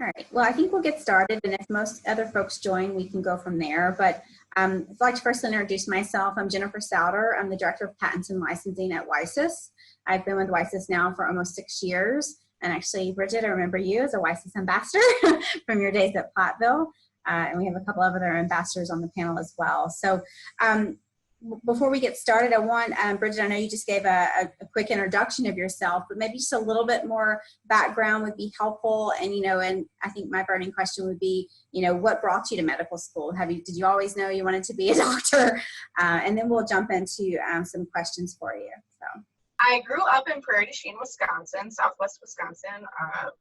All right, well, I think we'll get started, and if most other folks join, we can go from there. But I'd like to first introduce myself. I'm Jennifer Souter. I'm the Director of Patents and Licensing at WiSys. I've been with WiSys now for almost 6 years. And actually, Bridget, I remember you as a WiSys ambassador from your days at Platteville. And we have a couple of other ambassadors on the panel as well. So before we get started, I want, Bridget, I know you just gave a quick introduction of yourself, but maybe just a little bit more background would be helpful. And, and I think my burning question would be, what brought you to medical school? Did you always know you wanted to be a doctor? And then we'll jump into some questions for you. So. I grew up in Prairie du Chien, Wisconsin, southwest Wisconsin,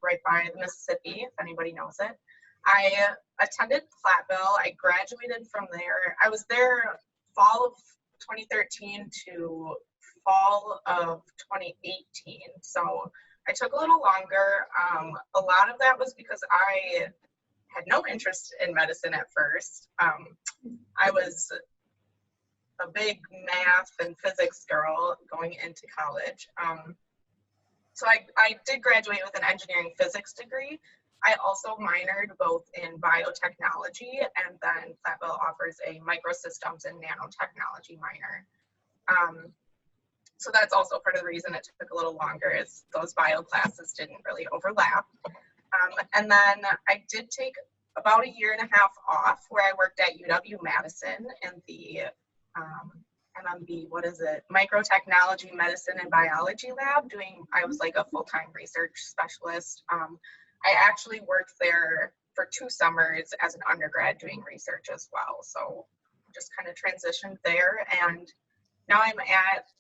right by the Mississippi, if anybody knows it. I attended Platteville. I graduated from there. I was there fall of 2013 to fall of 2018. So I took a little longer. A lot of that was because I had no interest in medicine at first. I was a big math and physics girl going into college. So I did graduate with an engineering physics degree. I also minored both in biotechnology, and then Platteville offers a microsystems and nanotechnology minor. So that's also part of the reason it took a little longer, is those bio classes didn't really overlap. And then I did take about 1.5 years off, where I worked at UW-Madison in the MMB, microtechnology, medicine, and biology lab. I was like a full-time research specialist. I actually worked there for 2 summers as an undergrad doing research as well. So just kind of transitioned there. And now I'm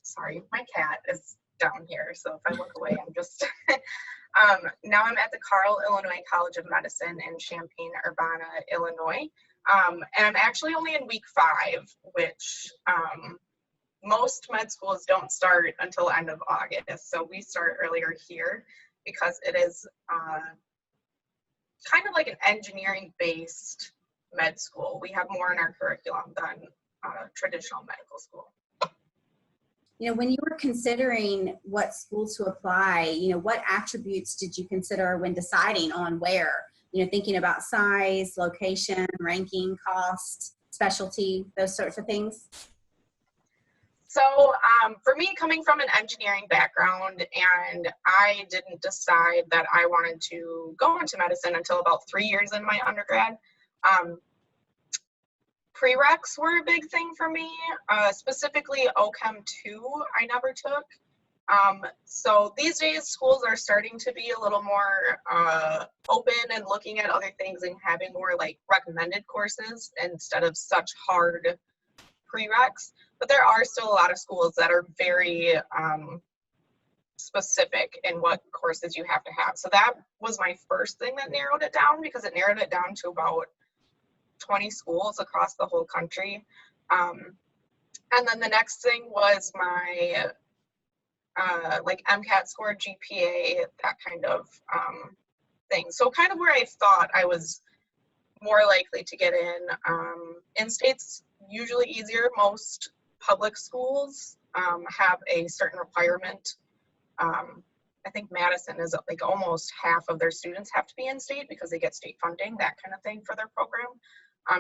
sorry, my cat is down here. So if I look away, I'm just, now I'm at the Carle, Illinois College of Medicine in Champaign-Urbana, Illinois. And I'm actually only in week 5, which most med schools don't start until end of August. So we start earlier here because it is kind of like an engineering-based med school. We have more in our curriculum than traditional medical school. When you were considering what school to apply, what attributes did you consider when deciding on where? Thinking about size, location, ranking, cost, specialty, those sorts of things? So for me, coming from an engineering background, and I didn't decide that I wanted to go into medicine until about 3 years in my undergrad. Prereqs were a big thing for me, specifically OChem 2 I never took. So these days, schools are starting to be a little more open and looking at other things and having more like recommended courses instead of such hard prereqs. But there are still a lot of schools that are very specific in what courses you have to have. So that was my first thing that narrowed it down, because it narrowed it down to about 20 schools across the whole country. And then the next thing was my like MCAT score, GPA, that kind of thing. So kind of where I thought I was more likely to get in. In-state's usually easier. Most public schools have a certain requirement. I think Madison is like almost half of their students have to be in-state because they get state funding, that kind of thing, for their program.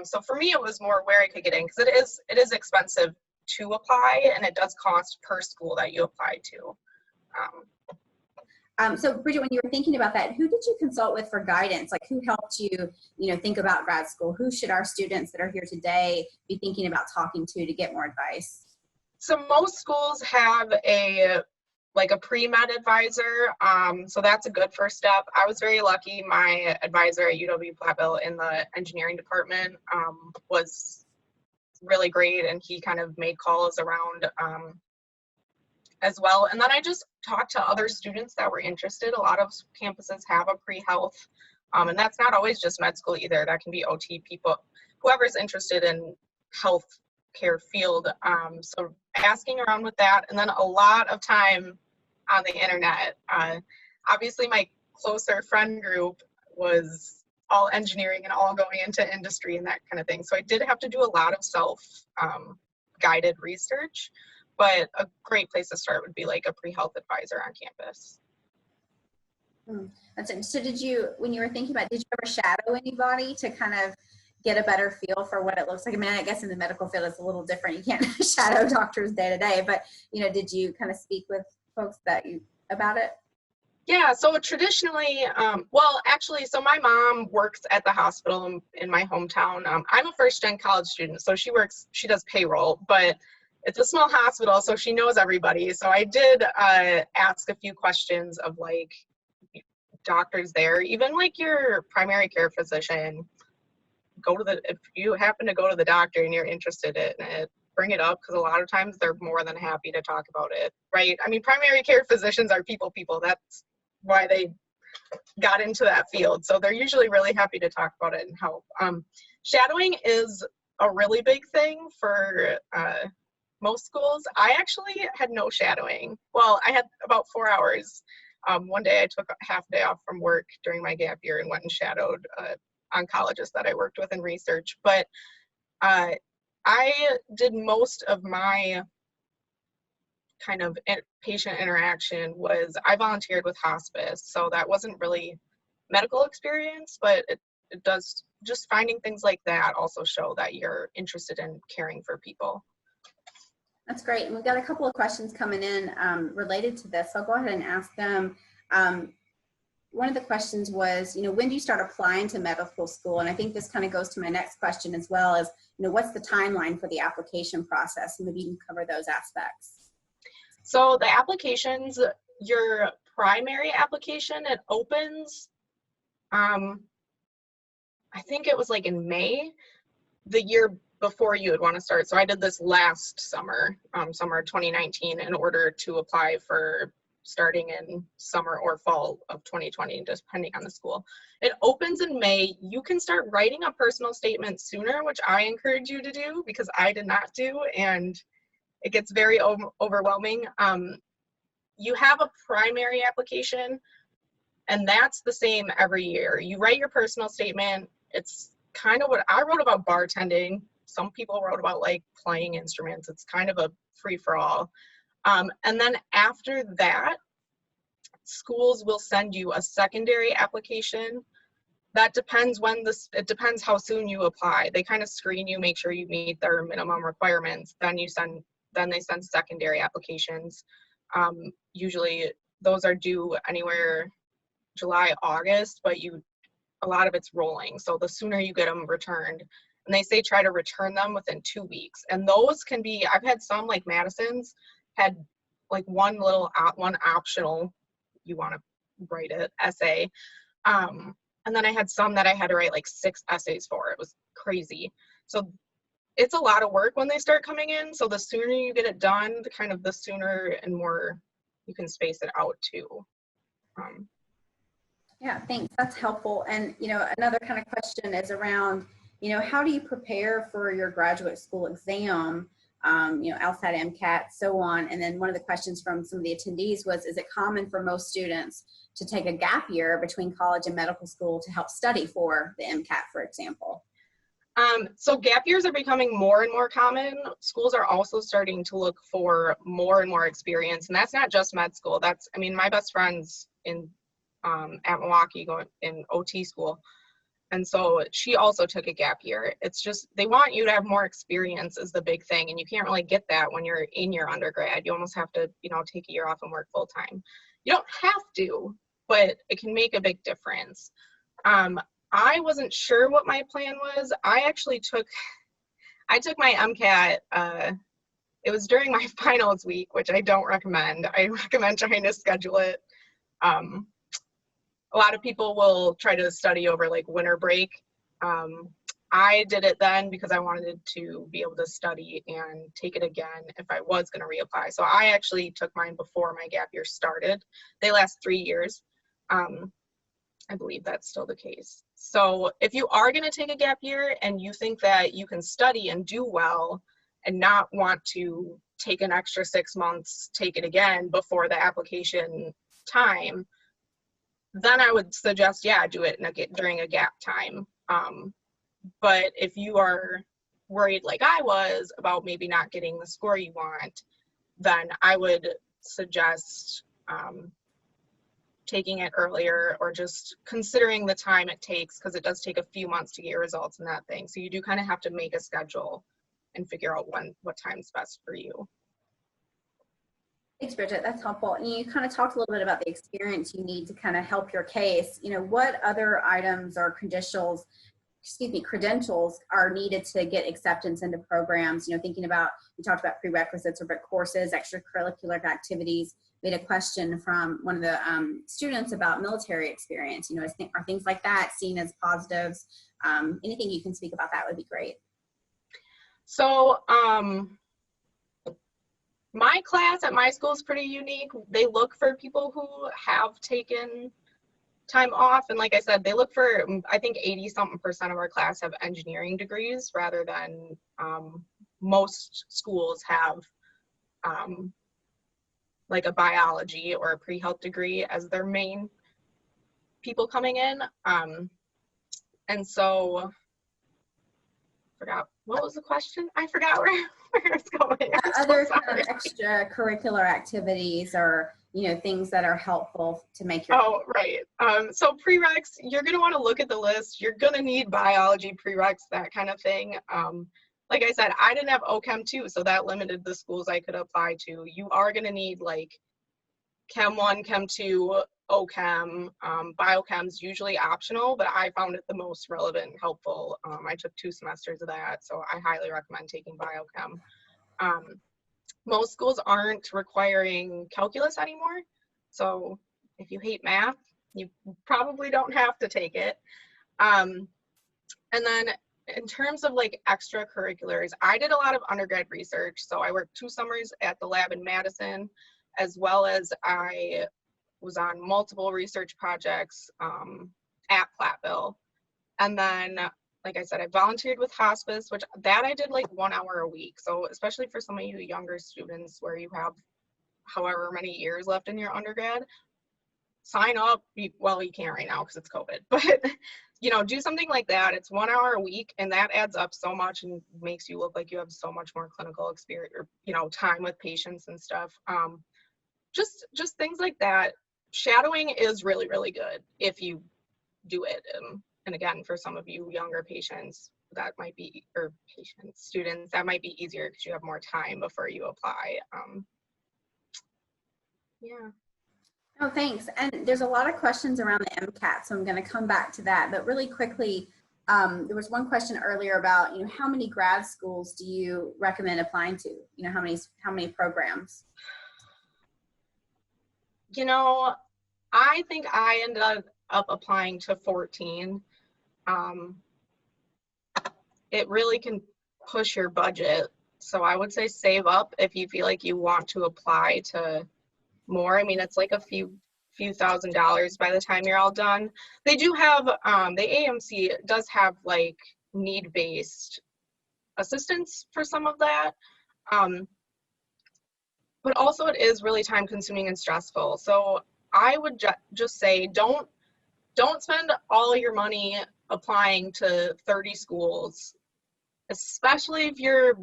So for me, it was more where I could get in, because it is expensive to apply, and it does cost per school that you apply to. So Bridget, when you were thinking about that, who did you consult with for guidance? Like, who helped you, think about grad school? Who should our students that are here today be thinking about talking to get more advice? So most schools have a pre-med advisor. So that's a good first step. I was very lucky. My advisor at UW-Platteville in the engineering department was really great, and he kind of made calls around as well. And then I just talked to other students that were interested. A lot of campuses have a pre-health, and that's not always just med school either. That can be OT people, whoever's interested in health care field. So asking around with that, and then a lot of time on the internet. Obviously my closer friend group was all engineering and all going into industry and that kind of thing. So I did have to do a lot of self-guided research, but a great place to start would be like a pre-health advisor on campus. Hmm. That's it. So did you, when you were thinking about, did you ever shadow anybody to kind of get a better feel for what it looks like? I mean, I guess in the medical field it's a little different. You can't shadow doctors day to day, but did you kind of speak with folks about it? Yeah, so traditionally, well, actually, so my mom works at the hospital in my hometown. I'm a first-gen college student, so she does payroll, but it's a small hospital, so she knows everybody. So I did ask a few questions of like doctors there, even like your primary care physician. If you happen to go to the doctor and you're interested in it, bring it up, because a lot of times they're more than happy to talk about it, right? I mean, primary care physicians are people. That's why they got into that field. So they're usually really happy to talk about it and help. Shadowing is a really big thing for most schools. I actually had no shadowing. Well, I had about 4 hours. One day I took a half day off from work during my gap year and went and shadowed oncologist that I worked with in research. But I did most of my kind of patient interaction was I volunteered with hospice. So that wasn't really medical experience, but it does, just finding things like that also show that you're interested in caring for people. That's great. And we've got a couple of questions coming in related to this. So I'll go ahead and ask them. One of the questions was, when do you start applying to medical school? And I think this kind of goes to my next question as well, as, what's the timeline for the application process? And maybe you can cover those aspects. So the applications, your primary application, it opens, I think it was like in May, the year before you would want to start. So I did this last summer, summer 2019, in order to apply for starting in summer or fall of 2020, depending on the school. It opens in May. You can start writing a personal statement sooner, which I encourage you to do because I did not do, and it gets very overwhelming. You have a primary application, and that's the same every year. You write your personal statement. It's kind of what I wrote about bartending. Some people wrote about like playing instruments. It's kind of a free-for-all. And then after that, schools will send you a secondary application. That depends it depends how soon you apply. They kind of screen you, make sure you meet their minimum requirements. Then they send secondary applications. Usually those are due anywhere July, August, but a lot of it's rolling. So the sooner you get them returned, and they say try to return them within 2 weeks. And those can be, I've had some like Madison's had like one optional, you want to write it, essay. And then I had some that I had to write like 6 essays for. It was crazy. So it's a lot of work when they start coming in. So the sooner you get it done, the sooner and more you can space it out too. Yeah, thanks. That's helpful. And, another kind of question is around, how do you prepare for your graduate school exam, LSAT, MCAT, so on. And then one of the questions from some of the attendees was, is it common for most students to take a gap year between college and medical school to help study for the MCAT, for example? So gap years are becoming more and more common. Schools are also starting to look for more and more experience. And that's not just med school. My best friend's at Milwaukee going in OT school. And so she also took a gap year. It's just, they want you to have more experience is the big thing. And you can't really get that when you're in your undergrad. You almost have to, take a year off and work full time. You don't have to, but it can make a big difference. I wasn't sure what my plan was. I took my MCAT, it was during my finals week, which I don't recommend. I recommend trying to schedule it. A lot of people will try to study over like winter break. I did it then because I wanted to be able to study and take it again if I was going to reapply. So I actually took mine before my gap year started. They last 3 years. I believe that's still the case. So if you are going to take a gap year and you think that you can study and do well and not want to take an extra 6 months, take it again before the application time, then I would suggest, do it during a gap time. But if you are worried like I was about maybe not getting the score you want, then I would suggest taking it earlier or just considering the time it takes, because it does take a few months to get your results in that thing. So you do kind of have to make a schedule and figure out what time's best for you. Thanks, Bridget. That's helpful. And you kind of talked a little bit about the experience you need to kind of help your case. You know, what other items or credentials are needed to get acceptance into programs? You know, thinking about, we talked about prerequisites or courses, extracurricular activities. We had a question from one of the students about military experience. You know, are things like that seen as positives? Anything you can speak about that would be great. So, my class at my school is pretty unique. They look for people who have taken time off. And like I said, they look for, I think 80-something% of our class have engineering degrees, rather than most schools have like a biology or a pre-health degree as their main people coming in. And so, forgot, what was the question? I forgot where it's going. Other kind of extracurricular activities, or, you know, things that are helpful to make your. Oh, right. So prereqs, you're going to want to look at the list. You're going to need biology prereqs, that kind of thing. Like I said, I didn't have OChem 2, so that limited the schools I could apply to. You are going to need like Chem 1, Chem 2, OChem. Biochem's usually optional, but I found it the most relevant and helpful. I took 2 semesters of that, so I highly recommend taking biochem. Most schools aren't requiring calculus anymore, so if you hate math, you probably don't have to take it. And then in terms of like extracurriculars, I did a lot of undergrad research. So I worked 2 summers at the lab in Madison, as well as I was on multiple research projects at Platteville. And then, like I said, I volunteered with hospice, which that I did like 1 hour a week. So especially for some of you younger students where you have however many years left in your undergrad, sign up. Well, you can't right now because it's COVID, but you know, do something like that. It's 1 hour a week, and that adds up so much and makes you look like you have so much more clinical experience, or, you know, time with patients and stuff. Just things like that. Shadowing is really, really good if you do it. And again, for some of you younger patients, that might be, or students, that might be easier because you have more time before you apply. Yeah. Oh, thanks. And there's a lot of questions around the MCAT, so I'm going to come back to that. But really quickly, there was one question earlier about, you know, how many grad schools do you recommend applying to? You know, how many programs? You know, I think I ended up applying to 14. It really can push your budget. So I would say save up if you feel like you want to apply to more. I mean, it's like a few $1,000s by the time you're all done. They do have, the AMC does have like need-based assistance for some of that. But also it is really time consuming and stressful. So I would just say, don't spend all your money applying to 30 schools, especially if you're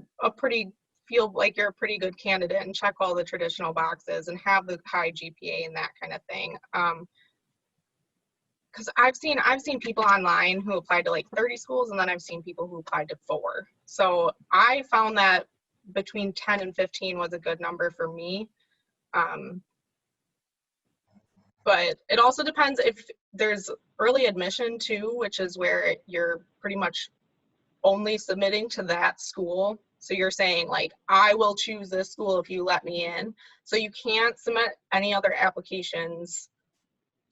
feel like you're a pretty good candidate and check all the traditional boxes and have the high GPA and that kind of thing. Because I've seen people online who applied to like 30 schools, and then I've seen people who applied to 4. So I found that between 10 and 15 was a good number for me. But it also depends if there's early admission too, which is where you're pretty much only submitting to that school. So you're saying like, I will choose this school if you let me in. So you can't submit any other applications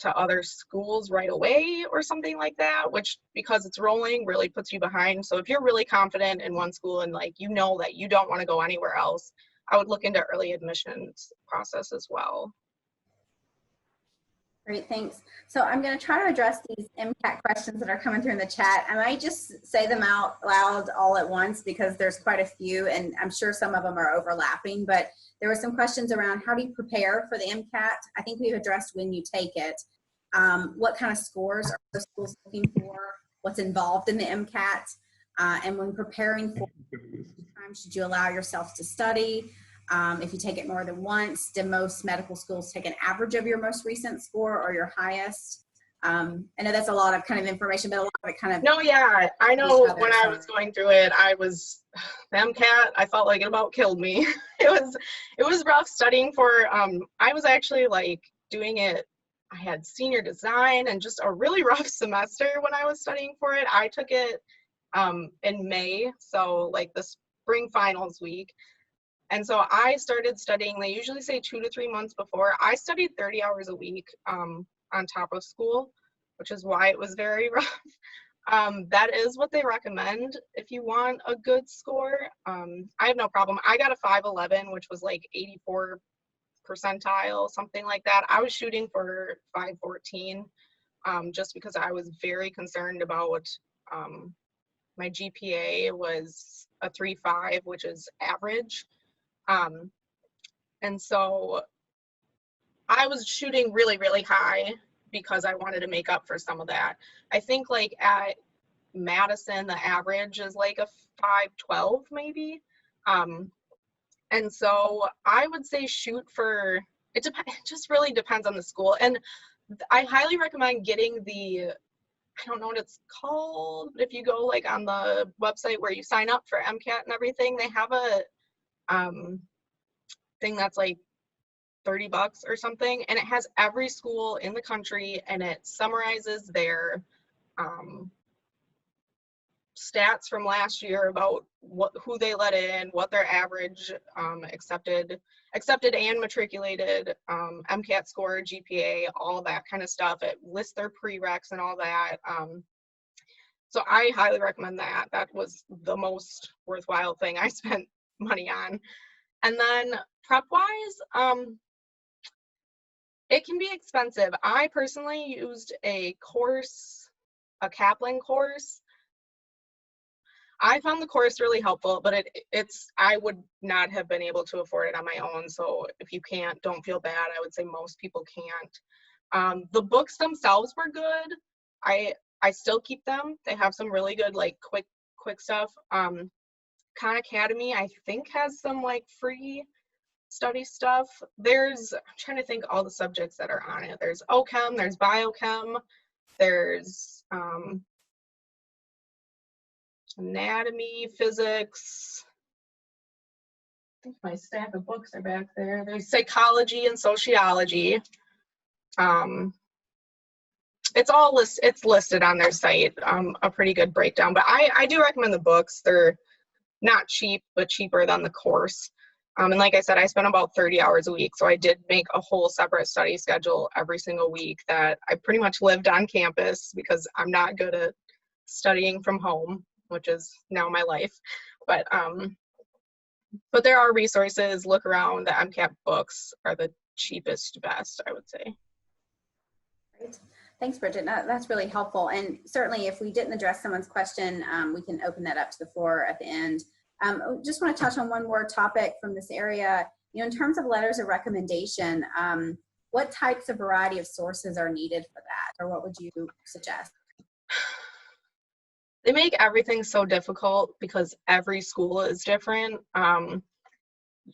to other schools right away or something like that, which, because it's rolling, really puts you behind. So if you're really confident in one school and like, you know that you don't want to go anywhere else, I would look into early admissions process as well. Great, thanks. So I'm going to try to address these MCAT questions that are coming through in the chat. I might just say them out loud all at once because there's quite a few, and I'm sure some of them are overlapping, but there were some questions around how do you prepare for the MCAT? I think we've addressed when you take it. What kind of scores are the schools looking for? What's involved in the MCAT? And when preparing for it, how much time should you allow yourself to study? If you take it more than once, do most medical schools take an average of your most recent score or your highest? I know that's a lot of kind of information, but a lot of it kind of. No, yeah, I know when I was going through it, the MCAT, I felt like it about killed me. It was rough studying for, I was actually like doing it, I had senior design and just a really rough semester when I was studying for it. I took it in May, so like the spring finals week. And so I started studying, they usually say 2 to 3 months before. I studied 30 hours a week on top of school, which is why it was very rough. That is what they recommend if you want a good score. I have no problem. I got a 511, which was like 84 percentile, something like that. I was shooting for 514 just because I was very concerned about my GPA was a 3.5, which is average. And so I was shooting really, really high because I wanted to make up for some of that. I think like at Madison, the average is like a 512 maybe. And so I would say shoot for, it just really depends on the school. And I highly recommend getting I don't know what it's called, but if you go like on the website where you sign up for MCAT and everything, they have a thing that's like $30 or something, and it has every school in the country, and it summarizes their stats from last year about who they let in, what their average accepted and matriculated MCAT score, GPA, all that kind of stuff. It lists their prereqs and all that. So I highly recommend that. That was the most worthwhile thing I spent money on. And then prep-wise, it can be expensive. I personally used a Kaplan course. I found the course really helpful, but I would not have been able to afford it on my own. So if you can't, don't feel bad. I would say most people can't. The books themselves were good. I still keep them. They have some really good, like quick stuff. Khan Academy, I think, has some like free study stuff. I'm trying to think all the subjects that are on it. There's OChem, there's biochem, there's anatomy, physics. I think my stack of books are back there. There's psychology and sociology. It's listed on their site, a pretty good breakdown, but I do recommend the books. They're not cheap, but cheaper than the course. And like I said, I spent about 30 hours a week, so I did make a whole separate study schedule every single week that I pretty much lived on campus because I'm not good at studying from home, which is now my life. But there are resources. Look around. The MCAT books are the cheapest, best, I would say. Great. Thanks, Bridget. That's really helpful. And certainly if we didn't address someone's question, we can open that up to the floor at the end. Just want to touch on one more topic from this area. In terms of letters of recommendation, what types of variety of sources are needed for that, or what would you suggest? They make everything so difficult because every school is different.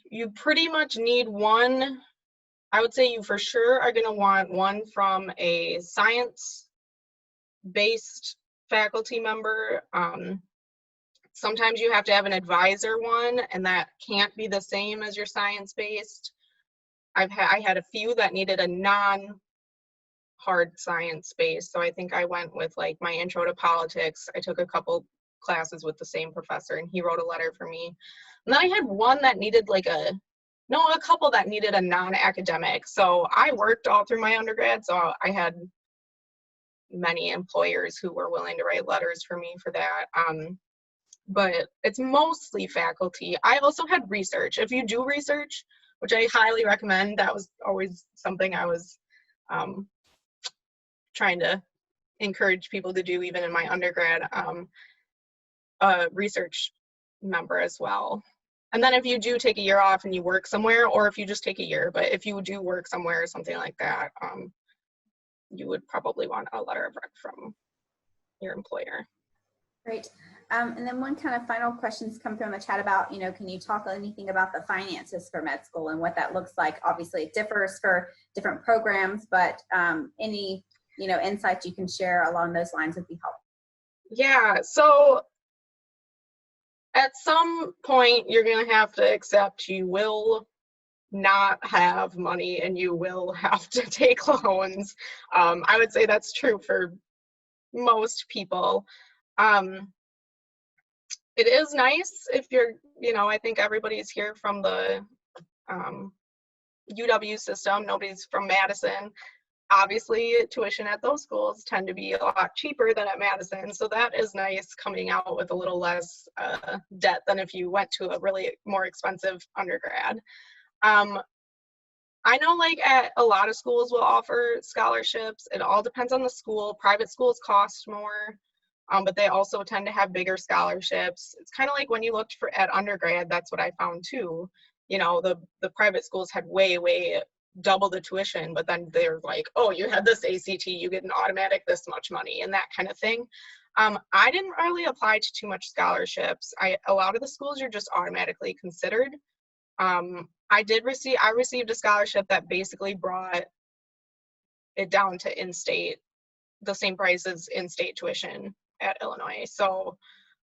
You pretty much need one. I would say you for sure are going to want one from a science-based faculty member. Sometimes you have to have an advisor one, and that can't be the same as your science-based. I had a few that needed a non-hard science base, so I think I went with like my intro to politics. I took a couple classes with the same professor, and he wrote a letter for me. And then I had one that needed a couple that needed a non-academic. So I worked all through my undergrad, so I had many employers who were willing to write letters for me for that. But it's mostly faculty. I also had research. If you do research, which I highly recommend, that was always something I was trying to encourage people to do even in my undergrad, a research member as well. And then if you do take a year off and you work somewhere, or if you just take a year, but if you do work somewhere or something like that, you would probably want a letter of rec from your employer. Great. And then one kind of final questions come through in the chat about, can you talk anything about the finances for med school and what that looks like? Obviously, it differs for different programs, but any, insights you can share along those lines would be helpful. Yeah, so at some point, you're going to have to accept you will not have money and you will have to take loans. I would say that's true for most people. It is nice if you're, I think everybody's here from the UW system. Nobody's from Madison. Obviously, tuition at those schools tend to be a lot cheaper than at Madison. So that is nice, coming out with a little less debt than if you went to a really more expensive undergrad. I know at a lot of schools will offer scholarships. It all depends on the school. Private schools cost more, but they also tend to have bigger scholarships. It's kind of like when you looked at undergrad, that's what I found too. The private schools had way double the tuition, but then they're like, oh, you had this ACT, you get an automatic this much money and that kind of thing. I didn't really apply to too much scholarships. A lot of the schools you're just automatically considered. I received a scholarship that basically brought it down to in-state, the same price as in-state tuition at Illinois. So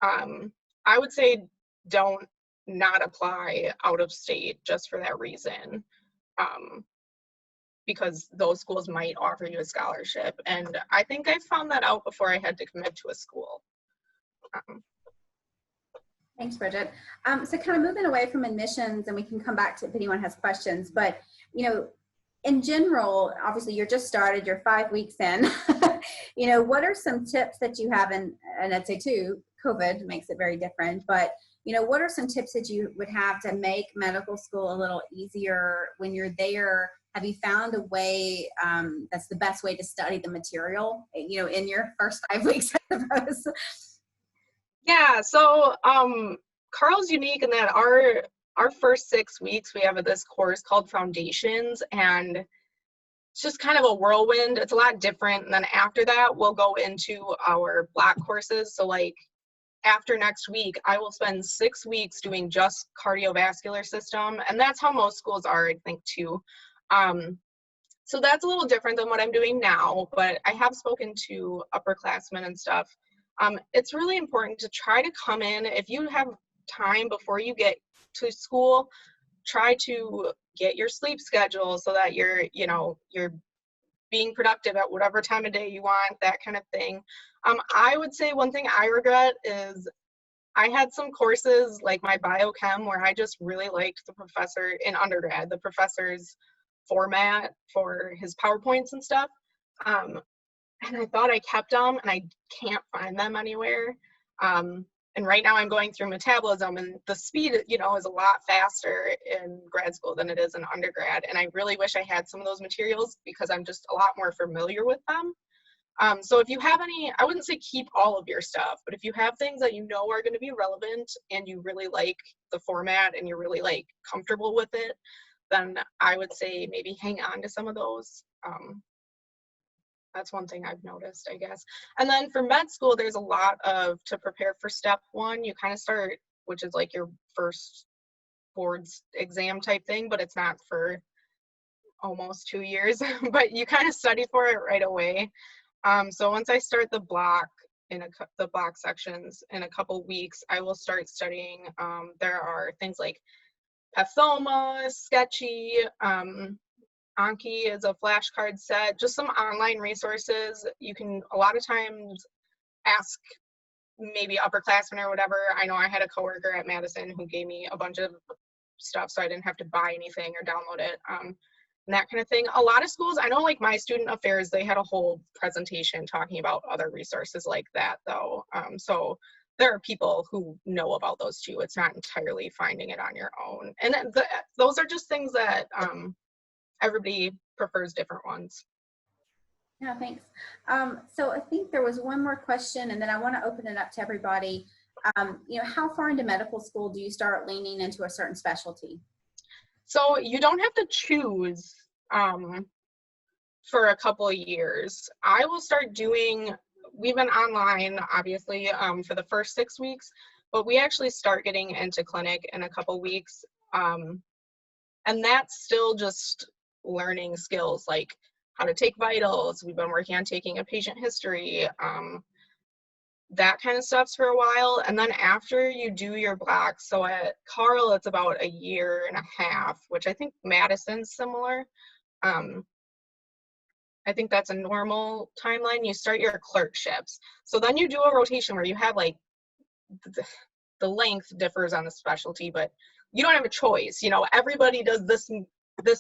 I would say don't not apply out of state just for that reason. Because those schools might offer you a scholarship. And I think I found that out before I had to commit to a school. Thanks, Bridget. So kind of moving away from admissions, and we can come back to if anyone has questions, but, in general, obviously you're just started, you're 5 weeks in, what are some tips that you have, and I'd say too, COVID makes it very different, but what are some tips that you would have to make medical school a little easier when you're there? Have you found a way that's the best way to study the material, in your first 5 weeks, I suppose? Yeah, so Carl's unique in that our first 6 weeks, we have this course called Foundations, and it's just kind of a whirlwind. It's a lot different. And then after that, we'll go into our block courses. So after next week, I will spend 6 weeks doing just cardiovascular system. And that's how most schools are, I think, too. So that's a little different than what I'm doing now, but I have spoken to upperclassmen and stuff. It's really important to try to come in, if you have time before you get to school, try to get your sleep schedule so that you're being productive at whatever time of day you want, that kind of thing. I would say one thing I regret is I had some courses like my biochem where I just really liked the professor in undergrad, the professor's format for his PowerPoints and stuff. And I thought I kept them, and I can't find them anywhere. And right now I'm going through metabolism, and the speed, is a lot faster in grad school than it is in undergrad. And I really wish I had some of those materials because I'm just a lot more familiar with them. So if you have any, I wouldn't say keep all of your stuff, but if you have things that are going to be relevant and you really like the format and you're really comfortable with it, then I would say maybe hang on to some of those. That's one thing I've noticed, I guess. And then for med school, there's a lot to prepare for step 1. You kind of start, which is your first boards exam type thing, but it's not for almost 2 years, but you kind of study for it right away. So once I start the block sections in a couple weeks, I will start studying. There are things like Pathoma, Sketchy, Anki is a flashcard set, just some online resources. You can a lot of times ask maybe upperclassmen or whatever. I know I had a coworker at Madison who gave me a bunch of stuff so I didn't have to buy anything or download it, and that kind of thing. A lot of schools, I know my student affairs, they had a whole presentation talking about other resources like that though. So there are people who know about those too. It's not entirely finding it on your own. And those are just things that everybody prefers different ones. Yeah, thanks. So I think there was one more question, and then I want to open it up to everybody. How far into medical school do you start leaning into a certain specialty? So you don't have to choose for a couple of years. I will start doing we've been online, obviously, for the first 6 weeks, but we actually start getting into clinic in a couple weeks. And that's still just learning skills like how to take vitals. We've been working on taking a patient history, that kind of stuff for a while. And then after you do your blocks, so at Carl, it's about 1.5 years, which I think Madison's similar. I think that's a normal timeline. You start your clerkships. So then you do a rotation where you have like, the length differs on the specialty, but you don't have a choice. You know, everybody does this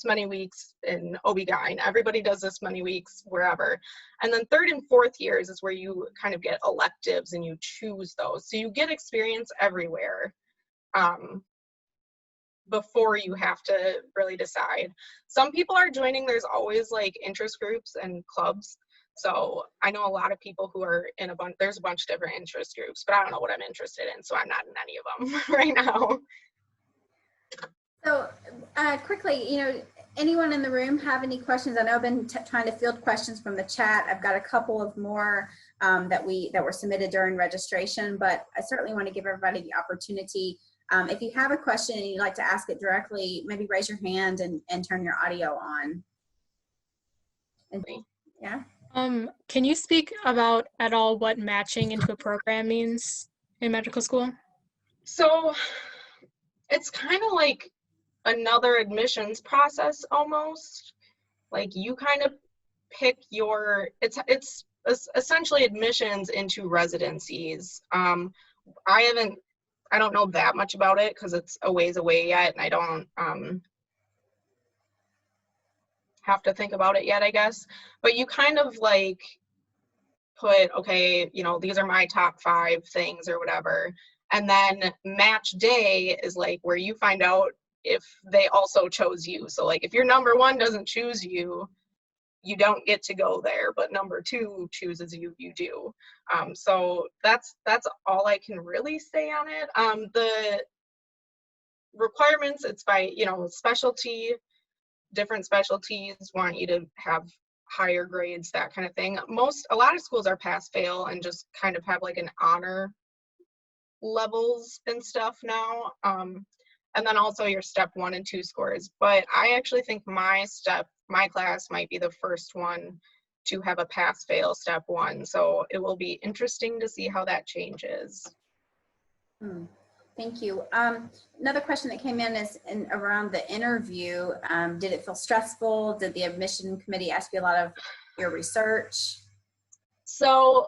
many weeks in OB-GYN, everybody does this many weeks wherever. And then 3rd and 4th years is where you kind of get electives and you choose those. So you get experience everywhere before you have to really decide. Some people are joining, there's always like interest groups and clubs. So I know a lot of people who are in there's a bunch of different interest groups, but I don't know what I'm interested in, so I'm not in any of them right now. So quickly, you know, anyone in the room have any questions? I know I've been trying to field questions from the chat. I've got a couple of more that were submitted during registration, but I certainly want to give everybody the opportunity. If you have a question and you'd like to ask it directly, maybe raise your hand and turn your audio on. And, yeah. Can you speak about at all what matching into a program means in medical school? So it's kind of like another admissions process almost. Like you kind of pick it's essentially admissions into residencies. I don't know that much about it because it's a ways away yet, and I don't have to think about it yet, I guess. But you kind of like put, okay, you know, these are my top 5 things or whatever. And then match day is like where you find out if they also chose you. So like if your number 1 doesn't choose you, you don't get to go there, but number 2 chooses you, you do. So that's all I can really say on it. The requirements, it's by, you know, specialty. Different specialties want you to have higher grades, that kind of thing. A lot of schools are pass fail and just kind of have like an honor levels and stuff now. And then also your step 1 and 2 scores. But I actually think my class might be the first one to have a pass fail step 1. So it will be interesting to see how that changes. Thank you. Another question that came in is around the interview. Did it feel stressful? Did the admission committee ask you a lot of your research? So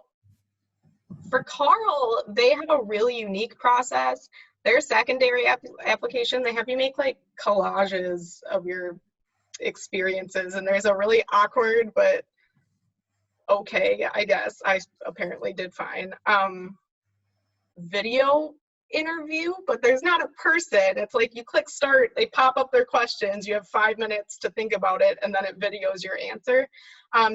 for Carl, they have a really unique process. Their secondary application, they have you make like collages of your experiences, and there's a really awkward, but okay, I guess, I apparently did fine, video interview, but there's not a person. It's like you click start, they pop up their questions, you have 5 minutes to think about it, and then it videos your answer.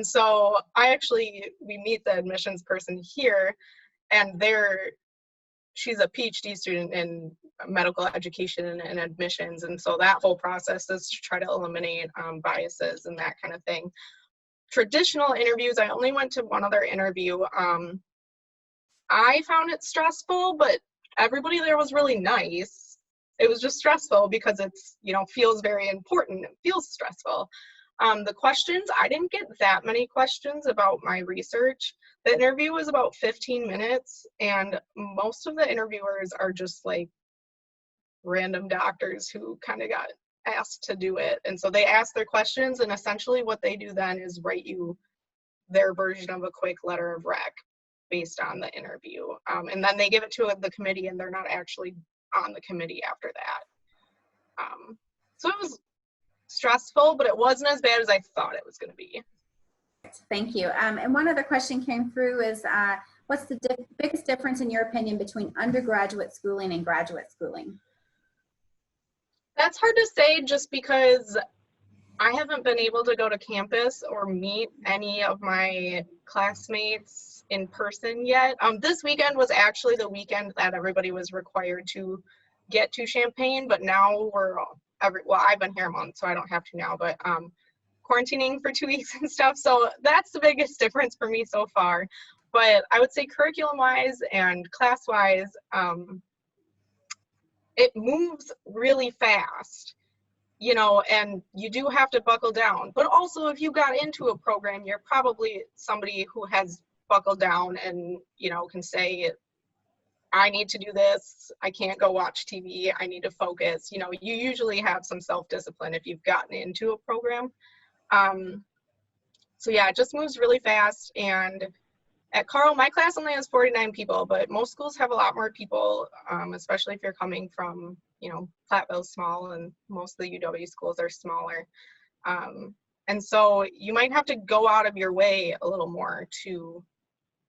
So we meet the admissions person here, and she's a PhD student in medical education and admissions, and so that whole process is to try to eliminate biases and that kind of thing. Traditional interviews, I only went to one other interview. I found it stressful, but everybody there was really nice. It was just stressful because it's, you know, feels very important. It feels stressful. The questions, I didn't get that many questions about my research. The interview was about 15 minutes, and most of the interviewers are just like random doctors who kind of got asked to do it. And so they ask their questions, and essentially what they do then is write you their version of a quick letter of rec based on the interview. And then they give it to the committee, and they're not actually on the committee after that. So it was stressful, but it wasn't as bad as I thought it was going to be. Thank you. And one other question came through is, what's the biggest difference in your opinion between undergraduate schooling and graduate schooling? That's hard to say just because I haven't been able to go to campus or meet any of my classmates in person yet. This weekend was actually the weekend that everybody was required to get to Champaign, but now I've been here a month, so I don't have to now, but quarantining for 2 weeks and stuff. So that's the biggest difference for me so far. But I would say curriculum-wise and class-wise, it moves really fast, you know, and you do have to buckle down. But also, if you got into a program, you're probably somebody who has buckled down and, you know, can say, I need to do this. I can't go watch TV. I need to focus. You know, you usually have some self-discipline if you've gotten into a program. So yeah, it just moves really fast. And at Carl, my class only has 49 people, but most schools have a lot more people, especially if you're coming from, you know, Platteville's small and most of the UW schools are smaller. And so you might have to go out of your way a little more to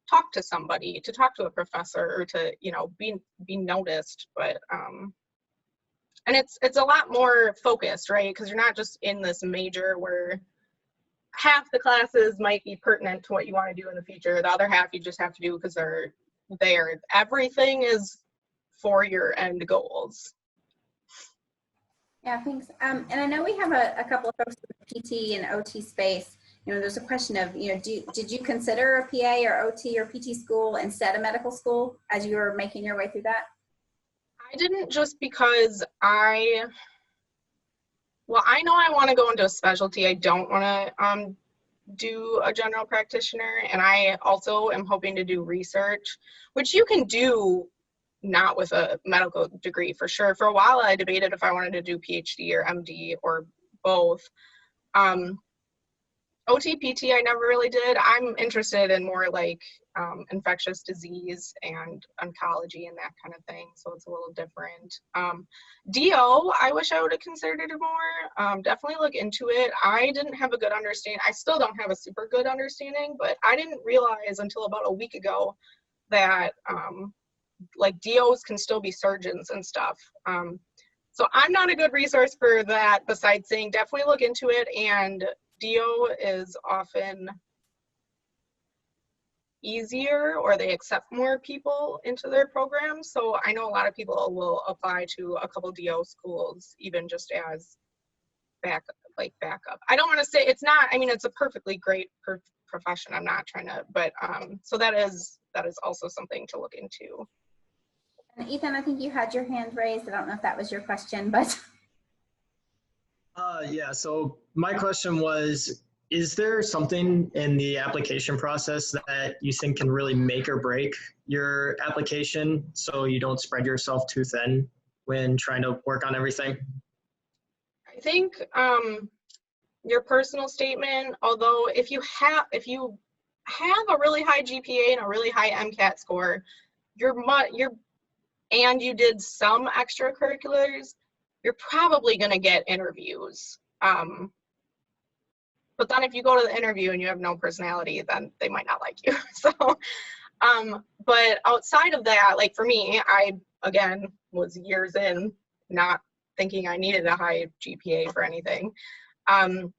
talk to somebody, to talk to a professor, or to, you know, be noticed. But and it's a lot more focused, right? Because you're not just in this major where half the classes might be pertinent to what you want to do in the future. The other half you just have to do because they're there. Everything is for your end goals. Yeah, thanks. And I know we have a couple of folks in the PT and OT space. You know, there's a question of, you know, did you consider a PA or OT or PT school instead of medical school as you were making your way through that? I didn't, just because I know I want to go into a specialty. I don't want to do a general practitioner, and I also am hoping to do research, which you can do not with a medical degree for sure. For a while, I debated if I wanted to do PhD or MD or both. OT, PT, I never really did. I'm interested in more like infectious disease and oncology and that kind of thing, so it's a little different. DO, I wish I would have considered it more. Definitely look into it. I didn't have a good understanding. I still don't have a super good understanding, but I didn't realize until about a week ago that like DOs can still be surgeons and stuff. So I'm not a good resource for that, besides saying definitely look into it. And DO is often easier, or they accept more people into their programs. So I know a lot of people will apply to a couple DO schools, even just as backup. I don't want to say it's not, I mean, it's a perfectly great profession. I'm not trying to, but so that is also something to look into. And Ethan, I think you had your hand raised. I don't know if that was your question, but. Yeah, so my question was, is there something in the application process that you think can really make or break your application so you don't spread yourself too thin when trying to work on everything? I think your personal statement, although if you have a really high GPA and a really high MCAT score, and you did some extracurriculars, you're probably going to get interviews. But then if you go to the interview and you have no personality, then they might not like you. So, but outside of that, like for me, I, again, was years in not thinking I needed a high GPA for anything. A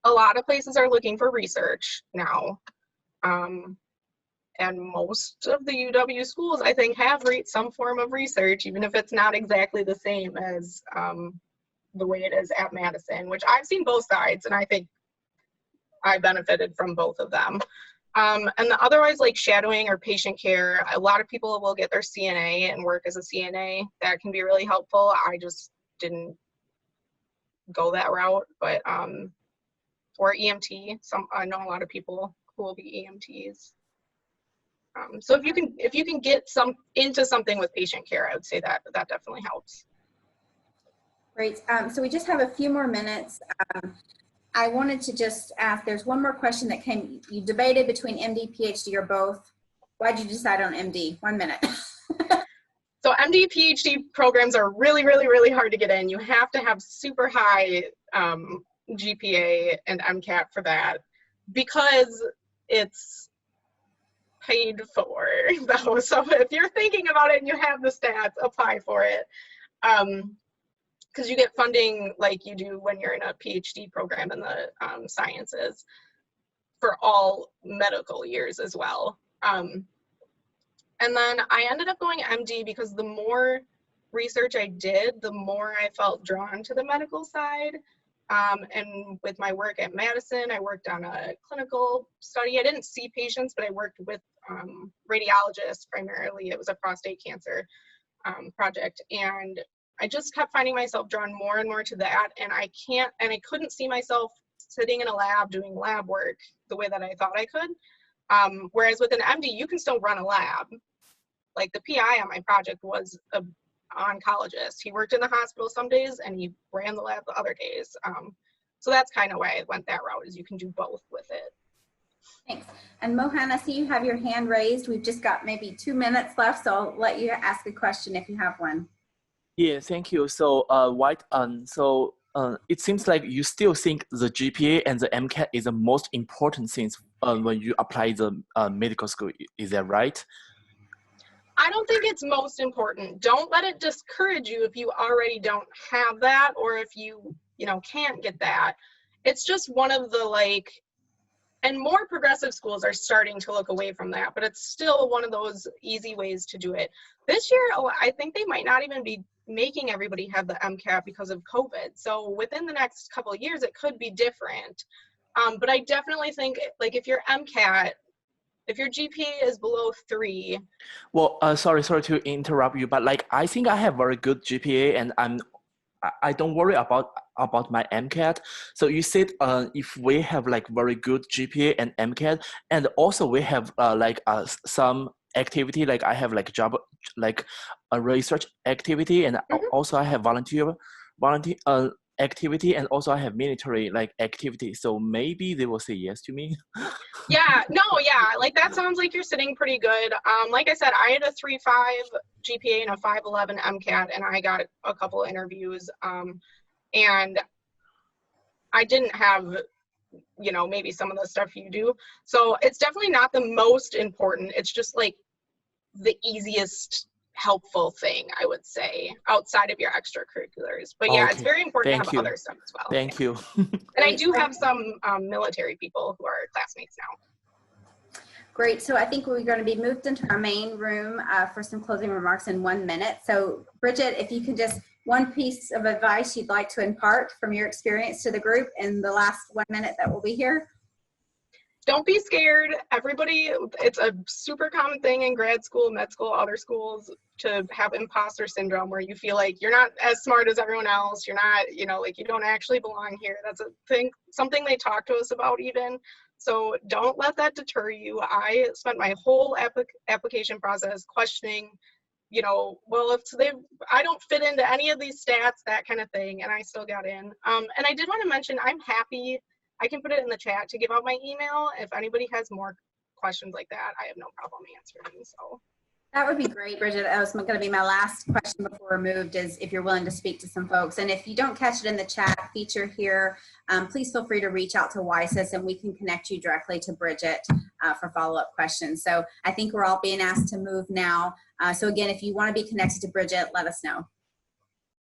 lot of places are looking for research now. And most of the UW schools, I think, have some form of research, even if it's not exactly the same as the way it is at Madison, which I've seen both sides, and I think I benefited from both of them. And otherwise, like shadowing or patient care, a lot of people will get their CNA and work as a CNA. That can be really helpful. I just didn't go that route, but or EMT. I know a lot of people who will be EMTs. So if you can get into something with patient care, I would say that definitely helps. Great. So we just have a few more minutes. I wanted to just ask, there's one more question that came. You debated between MD, PhD, or both. Why'd you decide on MD? 1 minute. So MD, PhD programs are really, really, really hard to get in. You have to have super high GPA and MCAT for that, because it's paid for though. So if you're thinking about it and you have the stats, apply for it. Because you get funding like you do when you're in a PhD program in the sciences for all medical years as well. And then I ended up going MD because the more research I did, the more I felt drawn to the medical side. And with my work at Madison, I worked on a clinical study. I didn't see patients, but I worked with radiologists primarily. It was a prostate cancer project. And I just kept finding myself drawn more and more to that. And I couldn't see myself sitting in a lab doing lab work the way that I thought I could. Whereas with an MD, you can still run a lab. Like the PI on my project was a oncologist. He worked in the hospital some days and he ran the lab the other days. So that's kind of why I went that route, is you can do both with it. Thanks. And Mohan, I see you have your hand raised. We've just got maybe 2 minutes left, so I'll let you ask a question if you have one. Yeah, thank you. So, it seems like you still think the GPA and the MCAT is the most important things when you apply the medical school. Is that right? I don't think it's most important. Don't let it discourage you if you already don't have that, or if you can't get that. It's just one of the and more progressive schools are starting to look away from that, but it's still one of those easy ways to do it. This year, I think they might not even be making everybody have the MCAT because of COVID. So within the next couple of years, it could be different. But I definitely think if your MCAT, if your GPA is below 3. Well, sorry to interrupt you, but I think I have very good GPA, and I don't worry about my MCAT. So you said if we have very good GPA and MCAT, and also we have some activity, I have job, a research activity, and also I have volunteer activity, and also I have military activity. So maybe they will say yes to me. Yeah, no, yeah, that sounds like you're sitting pretty good. Like I said, I had a 3.5 GPA and a 5.11 MCAT, and I got a couple interviews, and I didn't have, maybe some of the stuff you do. So it's definitely not the most important. It's just the easiest helpful thing, I would say, outside of your extracurriculars. But yeah, Okay. it's very important Thank to have you. other stuff as well. Thank you. And I do have some military people who are classmates now. Great. So I think we're going to be moved into our main room for some closing remarks in 1 minute. So Bridget, if you can just, one piece of advice you'd like to impart from your experience to the group in the last 1 minute that we'll be here. Don't be scared. Everybody, it's a super common thing in grad school, med school, other schools, to have imposter syndrome where you feel like you're not as smart as everyone else. You're not, you don't actually belong here. That's a thing, something they talk to us about even. So don't let that deter you. I spent my whole application process questioning, well, if I don't fit into any of these stats, that kind of thing, and I still got in. And I did want to mention, I'm happy, I can put it in the chat to give out my email. If anybody has more questions like that, I have no problem answering. So that would be great, Bridget. That was going to be my last question before we're moved, is if you're willing to speak to some folks. And if you don't catch it in the chat feature here, please feel free to reach out to WiSys and we can connect you directly to Bridget for follow-up questions. So I think we're all being asked to move now. So again, if you want to be connected to Bridget, let us know.